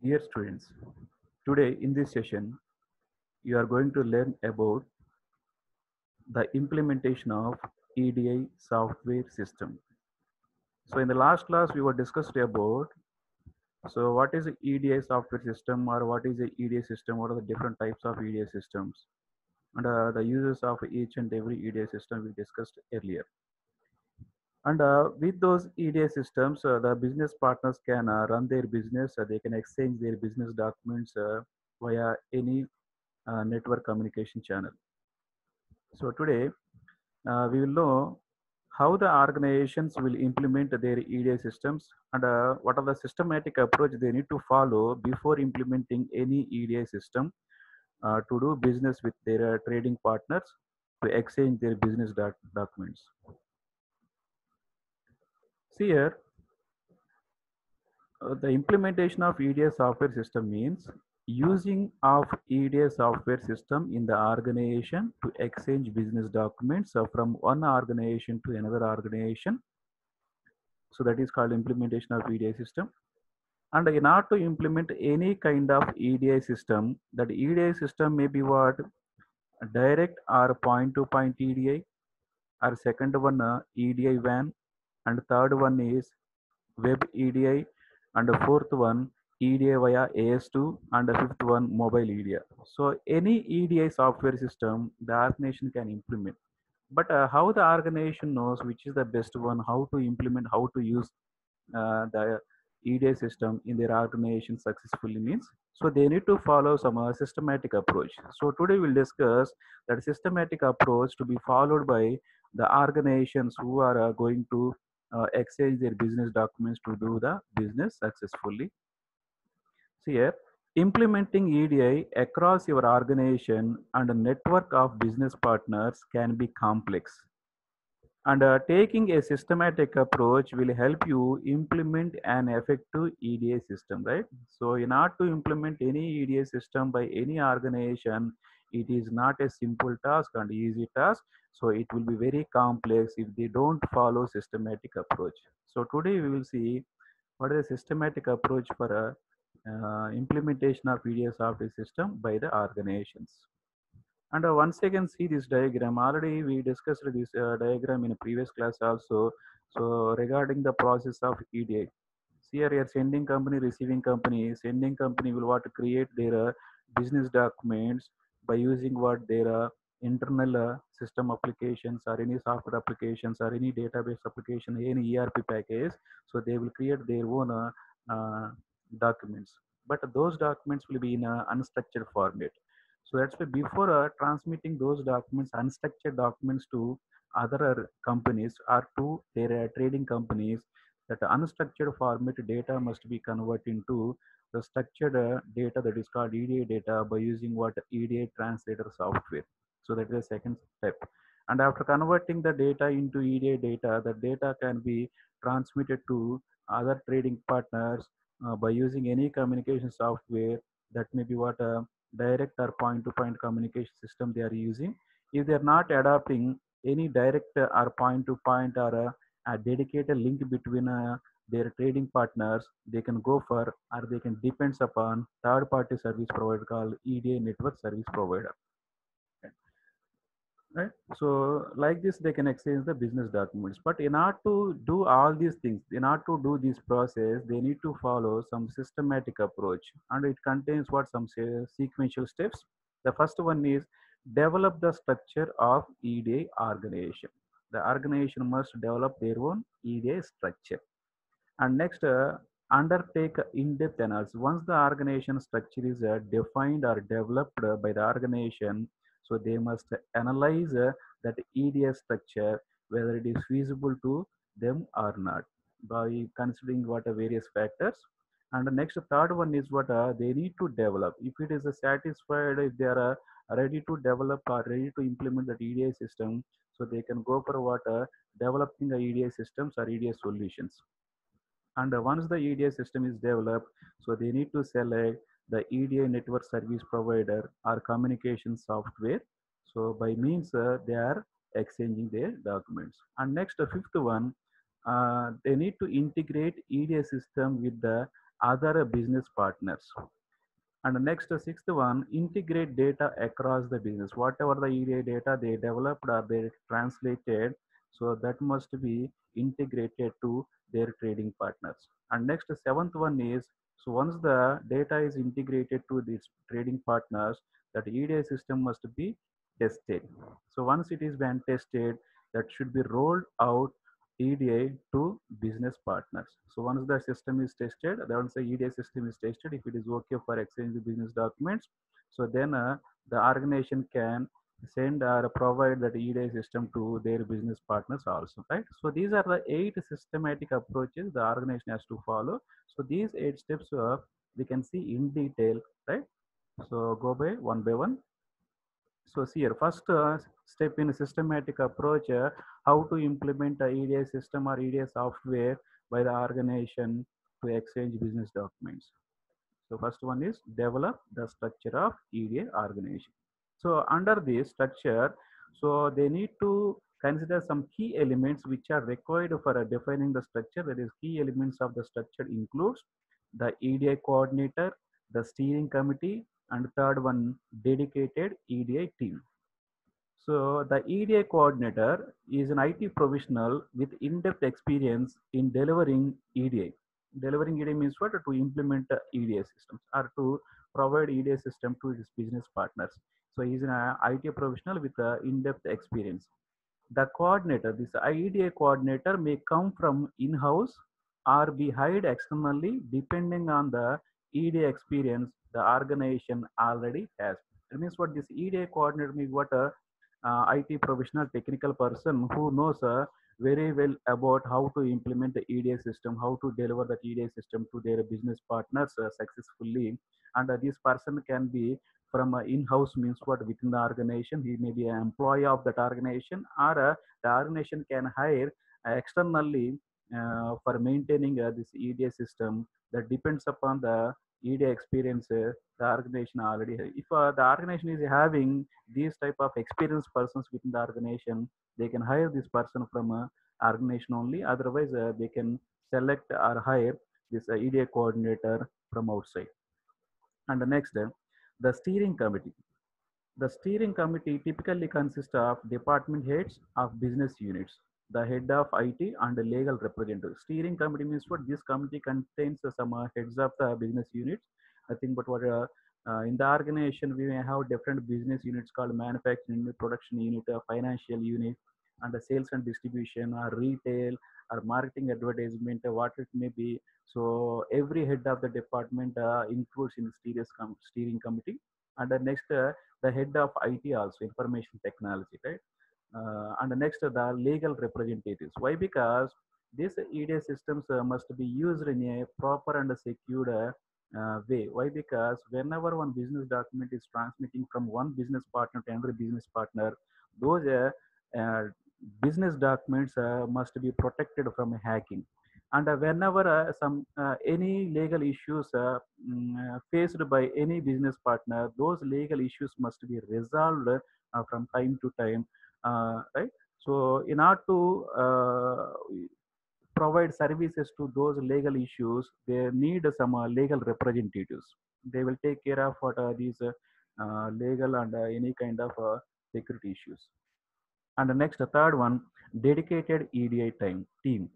Dear students, today in this session, you are going to learn about the implementation of EDI software system. So in the last class, we were discussed about what is the EDI software system or what is the EDI system, what are the different types of EDI systems, and the uses of each and every EDI system we discussed earlier. And with those EDI systems, the business partners can run their business, they can exchange their business documents via any network communication channel. So today we will know how the organizations will implement their EDI systems and what are the systematic approach they need to follow before implementing any EDI system to do business with their trading partners to exchange their business documents. See here, the implementation of EDI software system means using of EDI software system in the organization to exchange business documents from one organization to another organization. So that is called implementation of EDI system. And in order to implement any kind of EDI system, that EDI system may be what direct or point-to-point EDI, or second one EDI WAN, and third one is web EDI, and the fourth one EDI via AS2, and the fifth one mobile EDI. So any EDI software system the organization can implement. But how the organization knows which is the best one, how to implement, how to use the EDI system in their organization successfully means. So they need to follow some systematic approach. So today we'll discuss that systematic approach to be followed by the organizations who are going to exchange their business documents to do the business successfully. So here, implementing EDI across your organization and a network of business partners can be complex. And taking a systematic approach will help you implement an effective EDA system, right? So, in order to implement any EDA system by any organization, it is not a simple task and easy task. So, it will be very complex if they don't follow systematic approach. So, today we will see what is a systematic approach for a implementation of EDA software system by the organizations. And once again, see this diagram. Already we discussed this diagram in a previous class also. So regarding the process of EDI, see here, sending company, receiving company. Sending company will want to create their business documents by using what their internal system applications or any software applications or any database application, any ERP package. So they will create their own documents. But those documents will be in a unstructured format. So that's why before transmitting those documents, unstructured documents to other companies or to their trading companies, that unstructured format data must be converted into the structured data, that is called EDA data, by using what EDA translator software. So that is the second step. And after converting the data into EDA data, the data can be transmitted to other trading partners by using any communication software, that may be what direct or point-to-point communication system they are using. If they are not adopting any direct or point-to-point or a dedicated link between their trading partners, they can go for or they can depends upon third-party service provider called EDA network service provider. Right? So like this, they can exchange the business documents. But in order to do all these things, in order to do this process, they need to follow some systematic approach, and it contains what some sequential steps. The first one is develop the structure of EDA organization. The organization must develop their own EDA structure. And next, undertake in-depth analysis. Once the organization structure is defined or developed by the organization, so they must analyze that EDS structure, whether it is feasible to them or not, by considering what are various factors. And the next, third one is what they need to develop. If it is satisfied, if they are ready to develop or ready to implement the EDI system, so they can go for what developing the EDI systems or EDI solutions. And once the EDA system is developed, so they need to select the EDA network service provider or communication software. So by means they are exchanging their documents. And next, the fifth one, they need to integrate EDA system with the other business partners. And the next, sixth one, integrate data across the business. Whatever the EDA data they developed or they translated, so that must be integrated to their trading partners. And next, seventh one is, so once the data is integrated to these trading partners, that EDA system must be tested. So once it is been tested, that should be rolled out EDA to business partners. So once the system is tested, once the EDA system is tested, if it is okay for exchange the business documents, so then the organization can send or provide that EDA system to their business partners also, right? So these are the 8 systematic approaches the organization has to follow. So these 8 steps we can see in detail, right? So go by one. So see here, first step in a systematic approach, how to implement a EDA system or EDA software by the organization to exchange business documents. So first one is develop the structure of EDA organization. So under this structure, so they need to consider some key elements which are required for defining the structure. That is, key elements of the structure includes the EDA coordinator, the steering committee, and third one, dedicated EDA team. So the EDA coordinator is an IT professional with in-depth experience in delivering EDA. Delivering EDA means what? To implement EDA systems or to provide EDA system to its business partners. So he's an IT professional with in-depth experience. The coordinator, this IDA coordinator may come from in-house or be hired externally depending on the EDA experience the organization already has. It means what this EDA coordinator means what a IT professional technical person who knows very well about how to implement the EDA system, how to deliver the EDA system to their business partners successfully. And this person can be from in-house means what within the organization he may be an employee of that organization or the organization can hire externally for maintaining this EDA system that depends upon the EDA experience the organization already has. If the organization is having these type of experienced persons within the organization, they can hire this person from organization only. Otherwise they can select or hire this EDA coordinator from outside. And the next, the steering committee. The steering committee typically consists of department heads of business units, the head of IT, and the legal representative. Steering committee means what? This committee contains some heads of the business units. I think, but what in the organization we may have different business units called manufacturing unit, production unit, financial unit, and the sales and distribution, or retail, or marketing advertisement, what it may be. So every head of the department includes in the steering committee. And the next, the head of IT also, information technology, right? And the next, the legal representatives. Why? Because these EDA systems must be used in a proper and secured way. Why? Because whenever one business document is transmitting from one business partner to another business partner, those uh, business documents must be protected from hacking. And whenever some any legal issues faced by any business partner, those legal issues must be resolved from time to time, right? So in order to provide services to those legal issues, they need some legal representatives. They will take care of what are these legal and any kind of security issues. And the next, the third one, dedicated EDA team.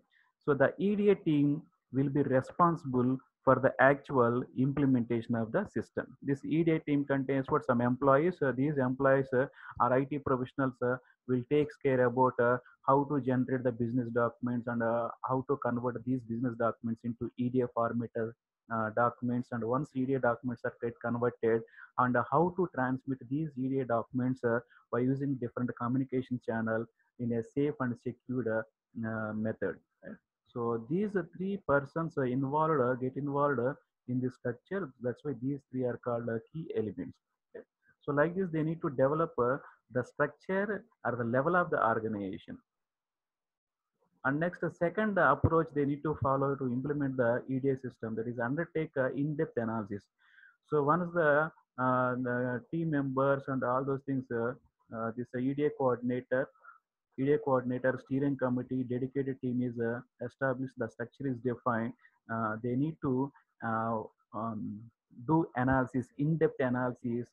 So the EDA team will be responsible for the actual implementation of the system. This EDA team contains what? Some employees. These employees are IT professionals will take care about how to generate the business documents and how to convert these business documents into EDA format documents. And once EDA documents are get converted, and how to transmit these EDA documents by using different communication channel in a safe and secure method. Right? So these three persons are involved, get involved in this structure. That's why these three are called key elements. Okay? So like this, they need to develop the structure or the level of the organization. And next, the second approach they need to follow to implement the EDA system, that is undertake in-depth analysis. So once the team members and all those things, this EDA coordinator, steering committee, dedicated team is established, the structure is defined. They need to uh, um, do analysis, in-depth analysis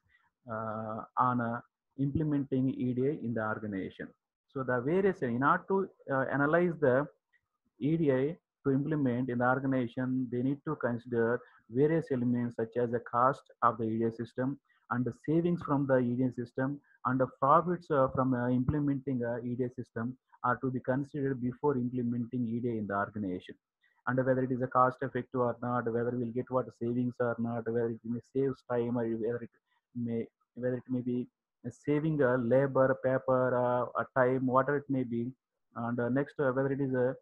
on implementing EDA in the organization. So the various, in order to analyze the EDI to implement in the organization, they need to consider various elements such as the cost of the EDI system and the savings from the EDI system and the profits from implementing a EDI system are to be considered before implementing EDI in the organization. And whether it is a cost effective or not, whether we'll get what savings or not, whether it may save time or may whether it may be saving labor, paper, time, whatever it may be. And next, whether it is a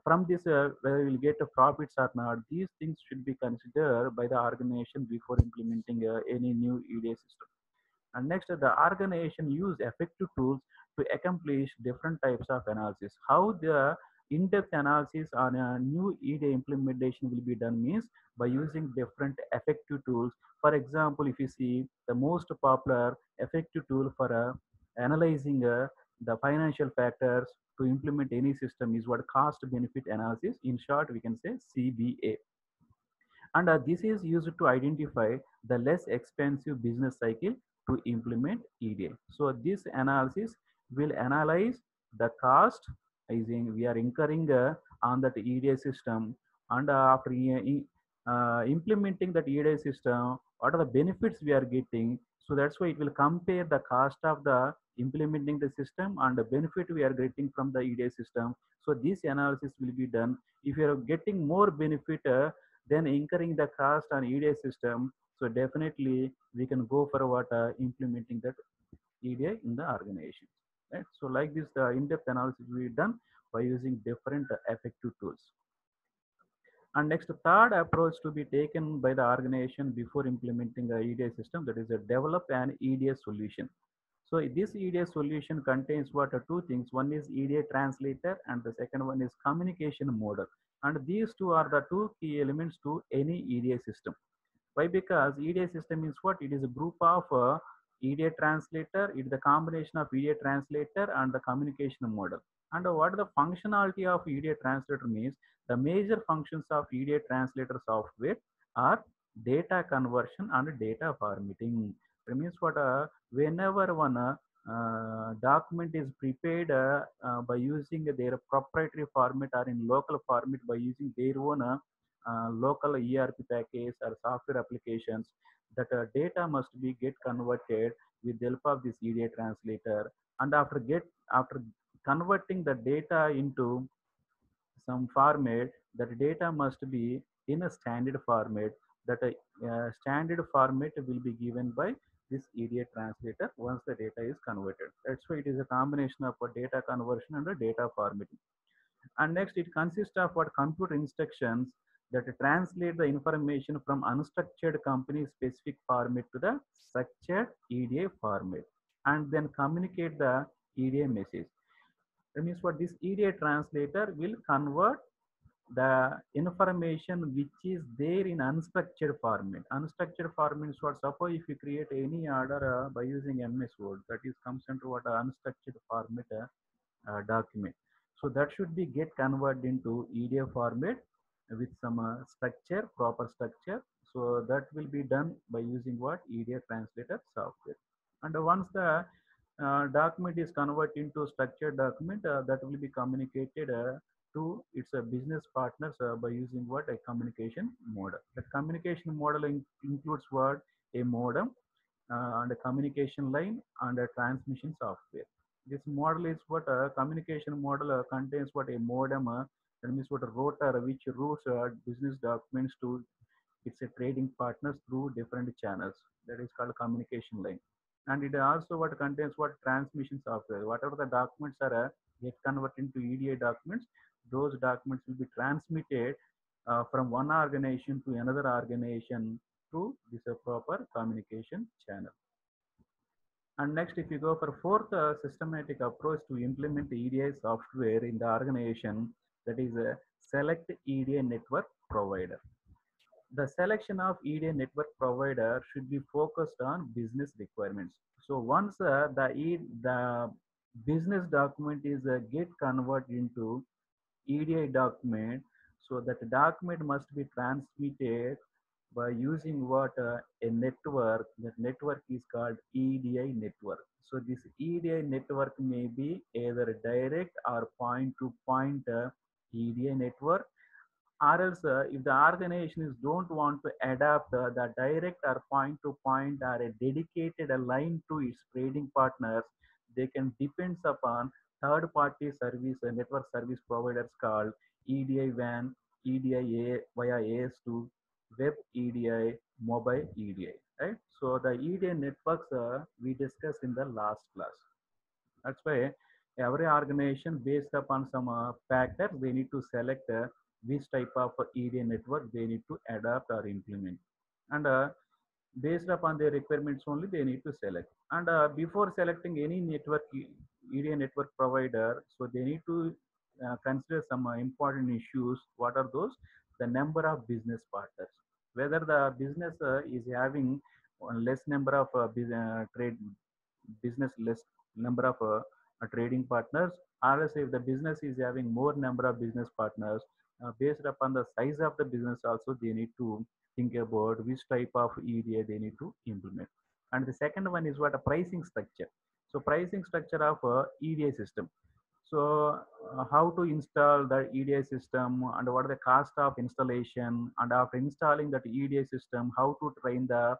from this, whether we will get profits or not, these things should be considered by the organization before implementing any new EDA system. And next, the organization use effective tools to accomplish different types of analysis. How the in-depth analysis on a new EDA implementation will be done means by using different effective tools. For example, if you see the most popular effective tool for analyzing the financial factors to implement any system is what cost benefit analysis. In short, we can say CBA. And this is used to identify the less expensive business cycle to implement EDA. So this analysis will analyze the cost we are incurring on that EDA system, and after implementing that EDA system, what are the benefits we are getting. So that's why it will compare the cost of the implementing the system and the benefit we are getting from the EDA system. So this analysis will be done. If you are getting more benefit then incurring the cost on EDA system, so definitely we can go for what implementing that EDA in the organization. Right? So like this, the in-depth analysis will be done by using different effective tools. And next, third approach to be taken by the organization before implementing the EDA system, that is a develop an EDA solution. So this EDA solution contains what are two things. One is EDA translator and the second one is communication model. And these two are the two key elements to any EDA system. Why? Because EDA system is what? It is a group of EDA translator. It is the combination of EDA translator and the communication model. And what the functionality of EDA translator means? The major functions of EDA translator software are data conversion and data formatting. It means what? Whenever one document is prepared by using their proprietary format or in local format by using their own local ERP package or software applications, that data must be get converted with the help of this EDA translator. And after converting the data into some format, that data must be in a standard format. That standard format will be given by this EDA translator once the data is converted. That's why it is a combination of a data conversion and a data formatting. And next, it consists of what computer instructions that translate the information from unstructured company specific format to the structured EDA format and then communicate the EDA message. That means what this EDA translator will convert the information which is there in unstructured format. Unstructured format is what, suppose if you create any order by using MS Word, that is comes into what unstructured format document. So that should be get converted into EDA format with some structure, proper structure. So that will be done by using what? EDA translator software. And once the document is converted into structured document, that will be communicated to its business partners by using what? A communication model. The communication model includes what? A modem and a communication line and a transmission software. This model is what a communication model contains what? A modem, that means what? A router which routes business documents to its trading partners through different channels. That is called communication line. And it also what contains what? Transmission software. Whatever the documents are get converted into EDA documents, those documents will be transmitted from one organization to another organization through this proper communication channel. And next, if you go for fourth systematic approach to implement EDI software in the organization, that is a select EDI network provider. The selection of EDI network provider should be focused on business requirements. So once the business document is get converted into EDI document, so that document must be transmitted by using what a network. That network is called EDI network. So this EDI network may be either direct or point to point EDI network, or else if the organization is don't want to adapt the direct or point to point or a dedicated line to its trading partners, they can depends upon third party service network service providers called EDI WAN, EDI via AS2, web EDI, mobile EDI, right? So the EDI networks we discussed in the last class. That's why every organization based upon some factor, they need to select which type of EDA network they need to adapt or implement. And based upon their requirements only, they need to select. And before selecting any network, EDA network provider, so they need to consider some important issues. What are those? The number of business partners. Whether the business is having less number of trade business less number of trading partners, or else if the business is having more number of business partners, based upon the size of the business also they need to think about which type of EDA they need to implement. And the second one is what a pricing structure. So pricing structure of EDA system. So how to install the EDI system and what are the cost of installation, and after installing that EDI system, how to train the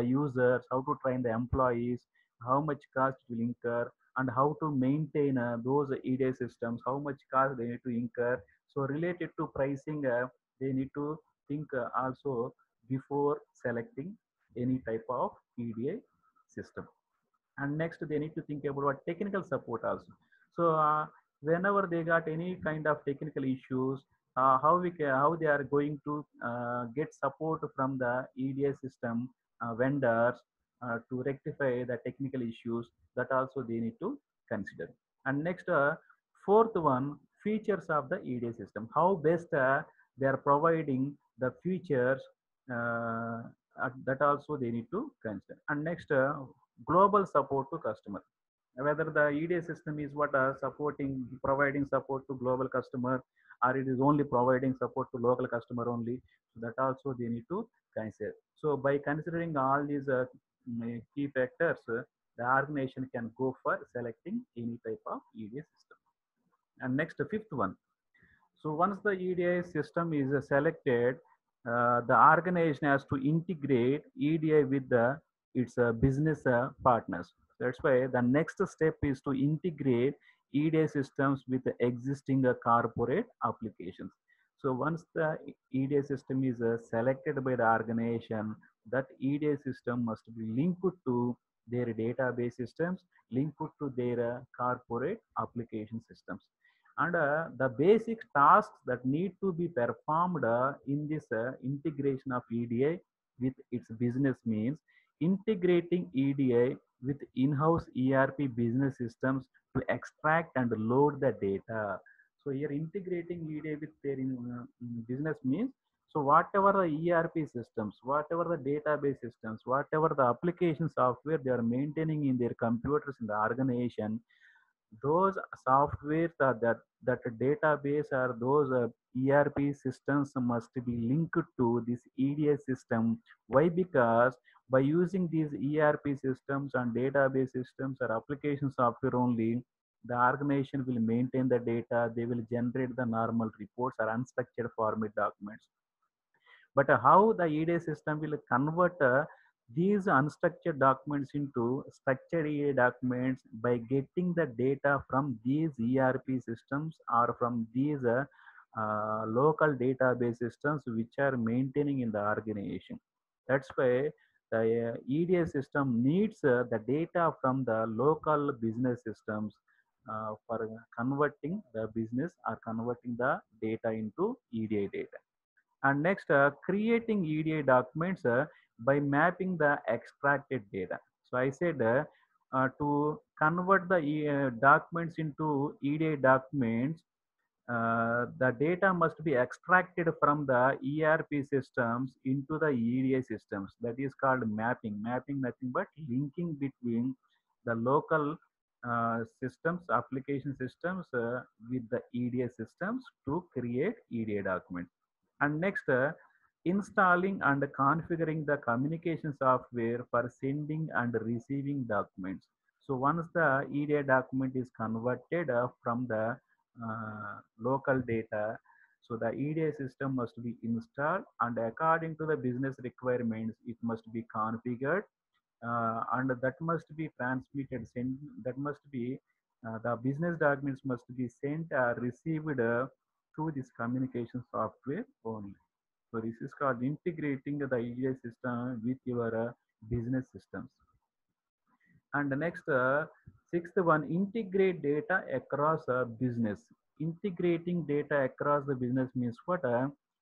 users, how to train the employees, how much cost will incur, and how to maintain those EDI systems, how much cost they need to incur. So related to pricing, they need to think also before selecting any type of EDI system. And next they need to think about what technical support also. So whenever they got any kind of technical issues, how they are going to get support from the EDA system vendors to rectify the technical issues, that also they need to consider. And next, fourth one, features of the EDA system, how best they are providing the features, that also they need to consider. And next, global support to customer, whether the EDA system is what supporting providing support to global customer, or it is only providing support to local customer only, so that also they need to consider. So by considering all these key factors, the organization can go for selecting any type of EDA system. And next, fifth one, so once the EDI system is selected, the organization has to integrate EDI with its business partners. That's why the next step is to integrate EDI systems with the existing corporate applications. So once the EDI system is selected by the organization, that EDI system must be linked to their database systems, linked to their corporate application systems. And the basic tasks that need to be performed in this integration of EDI with its business means integrating EDI with in-house ERP business systems to extract and load the data. So here integrating EDI with their business means, so whatever the ERP systems, whatever the database systems, whatever the application software they are maintaining in their computers in the organization, those softwares are that database or those ERP systems must be linked to this EDS system. Why? Because by using these ERP systems and database systems or application software only, the organization will maintain the data. They will generate the normal reports or unstructured format documents. But how the EDA system will convert these unstructured documents into structured EDA documents by getting the data from these ERP systems or from these local database systems which are maintaining in the organization. That's why the EDA system needs the data from the local business systems for converting the business or converting the data into EDA data. And next, creating EDI documents by mapping the extracted data. So I said to convert the documents into EDA documents, the data must be extracted from the ERP systems into the EDA systems. That is called mapping. Mapping nothing but linking between the local systems, application systems with the EDA systems to create EDA documents. And next, installing and configuring the communication software for sending and receiving documents. So once the EDA document is converted from the local data, so the EDA system must be installed, and according to the business requirements, it must be configured, and that must be transmitted. That must be the business documents must be sent or received through this communication software only. So this is called integrating the EDA system with your business systems. And the next, sixth one, integrate data across a business. Integrating data across the business means what?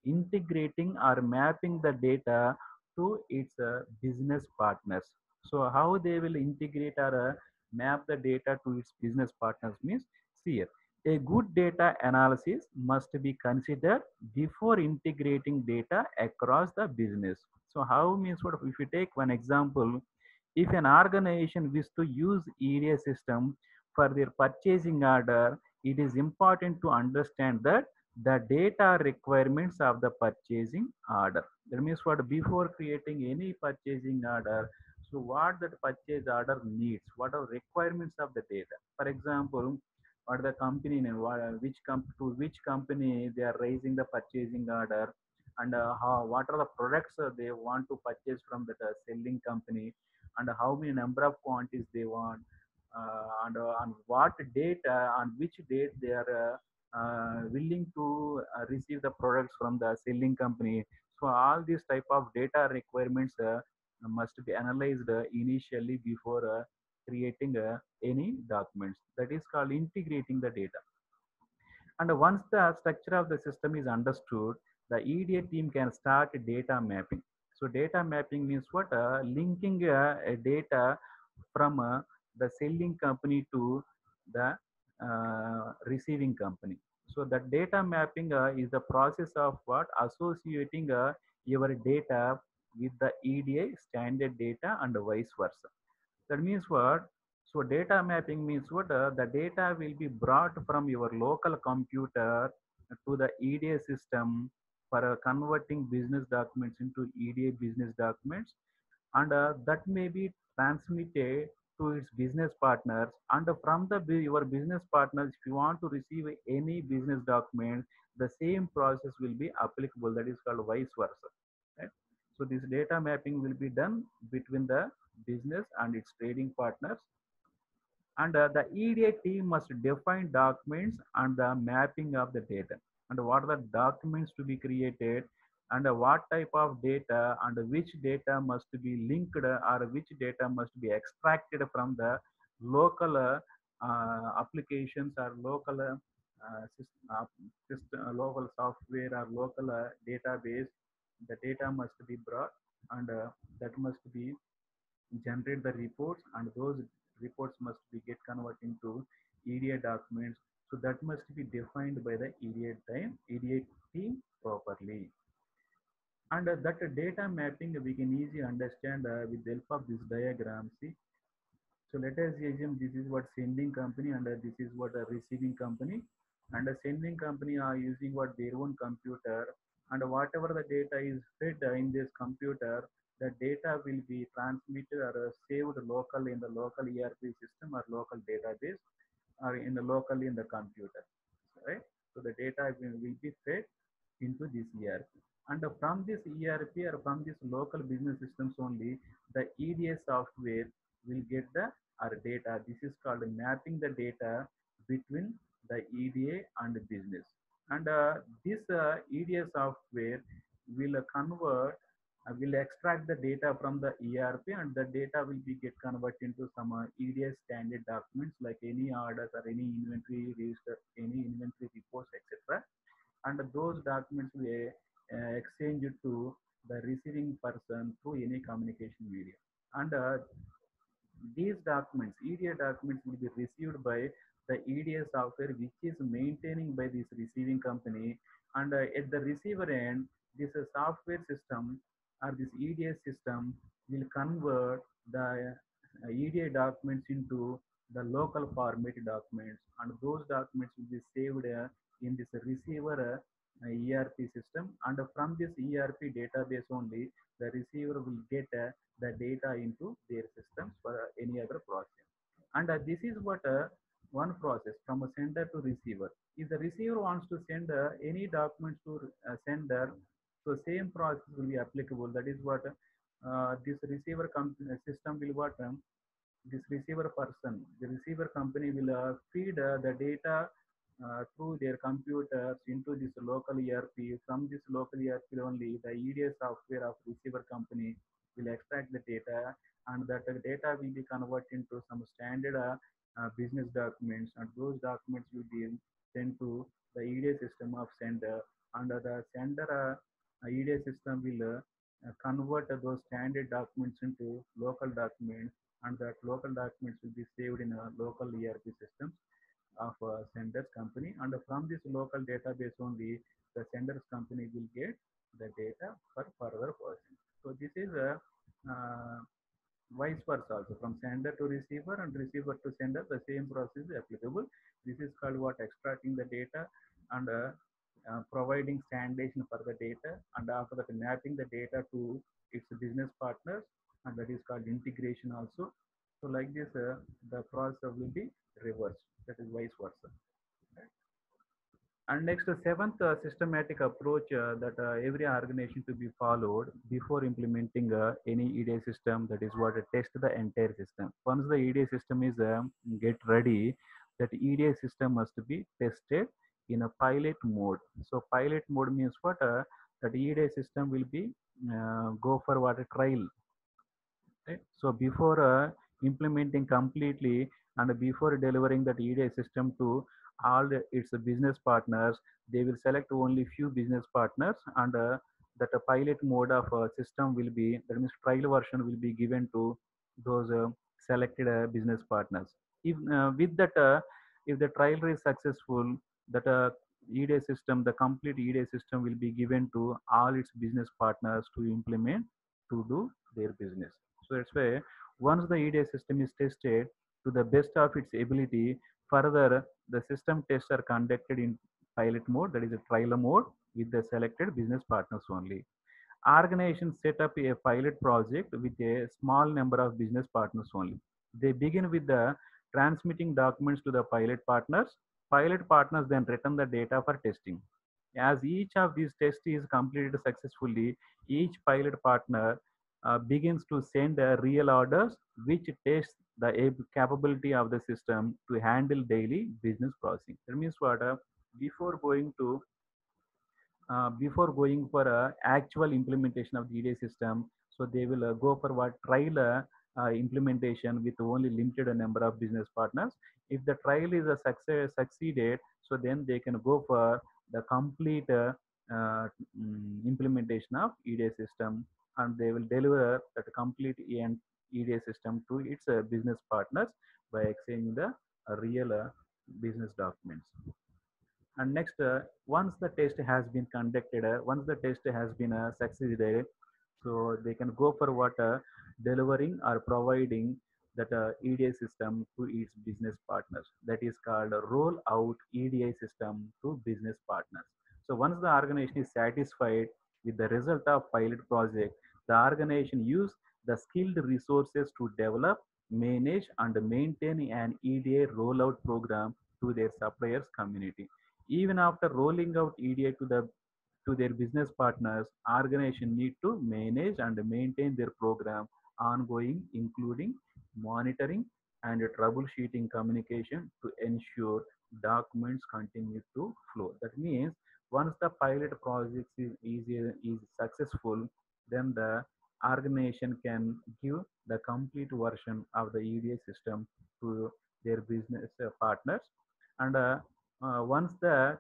Integrating or mapping the data to its business partners. So how they will integrate or map the data to its business partners means, see here, a good data analysis must be considered before integrating data across the business. So how means what? If you take one example, if an organization wishes to use EDA system for their purchasing order, it is important to understand that the data requirements of the purchasing order. That means what, before creating any purchasing order, so what that purchase order needs, what are requirements of the data. For example, what the company name, to which company they are raising the purchasing order, and what are the products they want to purchase from that selling company, and how many number of quantities they want, and on what date, on which date they are willing to receive the products from the selling company. So all these type of data requirements must be analyzed initially before creating any documents. That is called integrating the data. And once the structure of the system is understood, the EDA team can start data mapping. So data mapping means what? Linking a data from the selling company to the receiving company. So the data mapping is the process of what? Associating your data with the EDA standard data and vice versa. That means what? So data mapping means what? The data will be brought from your local computer to the EDA system for converting business documents into EDA business documents, and that may be transmitted to its business partners. And from the your business partners, if you want to receive any business document, the same process will be applicable. That is called vice versa. Right? So this data mapping will be done between the business and its trading partners, and the EDA team must define documents and the mapping of the data, and what are the documents to be created, and what type of data, and which data must be linked, or which data must be extracted from the local applications or local local software or local database. The data must be brought, and that must be generate the reports, and those reports must be get converted into EDA documents. So that must be defined by the EDA team properly. And that data mapping we can easily understand with the help of this diagram. See, so let us assume this is what sending company, and this is what a receiving company. And the sending company are using what their own computer, and whatever the data is fed in this computer, the data will be transmitted or saved locally in the local ERP system or local database, or in the locally in the computer, right? So the data will be fed into this ERP. And from this ERP or from this local business systems only, the EDA software will get the our data. This is called mapping the data between the EDA and the business. And this EDA software will convert, will extract the data from the ERP, and the data will be get converted into some EDA standard documents like any orders or any inventory register, any inventory reports, etc. And those documents will exchange to the receiving person through any communication media. And These documents, EDA documents, will be received by the EDA software, which is maintaining by this receiving company. And at the receiver end, this software system or this EDA system will convert the EDA documents into the local format documents, and those documents will be saved in this receiver ERP system. And from this ERP database only, the receiver will get the data into their systems for any other process. And this is what one process from a sender to receiver. If the receiver wants to send any documents to sender, so same process will be applicable. That is what this receiver system will what this receiver person, the receiver company will feed the data through their computers into this local ERP. From this local ERP only, the EDA software of receiver company will extract the data, and that data will be converted into some standard business documents, and those documents will be sent to the EDA system of sender, and the sender EDA system will convert those standard documents into local documents, and that local documents will be saved in a local ERP system of sender's company. And from this local database only, the sender's company will get the data for further processing. So this is a vice versa also, from sender to receiver and receiver to sender, the same process is applicable. This is called what, extracting the data and providing standardization for the data, and after that mapping the data to its business partners, and that is called integration also. So like this, the process will be reversed, that is vice versa. And next, seventh systematic approach that every organization to be followed before implementing any EDA system. That is what, test the entire system. Once the EDA system is get ready, that EDA system must be tested in a pilot mode. So pilot mode means what? That EDA system will be go for what, a trial. Right? So before implementing completely and before delivering that EDA system to all its business partners, they will select only few business partners, and that a pilot mode of system will be, that means trial version will be given to those selected business partners. If with that, if the trial is successful, that EDA system, the complete EDA system will be given to all its business partners to implement, to do their business. So that's why once the EDA system is tested to the best of its ability, further the system tests are conducted in pilot mode, that is a trial mode, with the selected business partners only. Organizations set up a pilot project with a small number of business partners only. They begin with the transmitting documents to the pilot partners. Pilot partners then return the data for testing. As each of these tests is completed successfully, each pilot partner begins to send real orders which test the capability of the system to handle daily business processing. That means what? Before going to before going for actual implementation of the EDA system, so they will go for what, trial implementation with only limited number of business partners. If the trial is a success succeeded, so then they can go for the complete implementation of EDA system, and they will deliver that complete EDA system to its business partners by exchanging the real business documents. And next, once the test has been conducted, once the test has been succeeded, so they can go for what, delivering or providing that EDA system to its business partners. That is called roll out EDA system to business partners. So once the organization is satisfied with the result of pilot project, the organization use the skilled resources to develop, manage, and maintain an EDA rollout program to their suppliers community. Even after rolling out EDA to their business partners, organization need to manage and maintain their program ongoing, including monitoring and troubleshooting communication to ensure documents continue to flow. That means once the pilot project is successful, then the organization can give the complete version of the EDA system to their business partners. And once the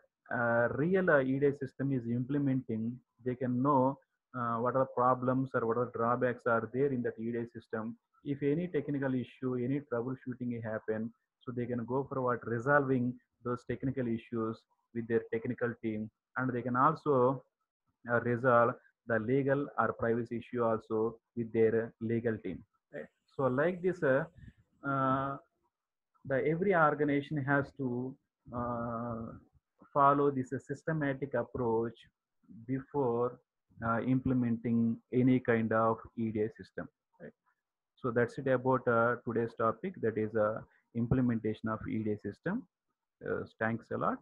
real EDA system is implementing, they can know what are the problems or what are drawbacks are there in that EDA system. if any technical issue, any troubleshooting happen, so they can go for what resolving those technical issues with their technical team, and they can also resolve the legal or privacy issue also with their legal team. Right? So like this, uh, the every organization has to uh, follow this systematic approach before implementing any kind of EDA system. Right? So that's it about today's topic, that is implementation of EDA system. Thanks a lot.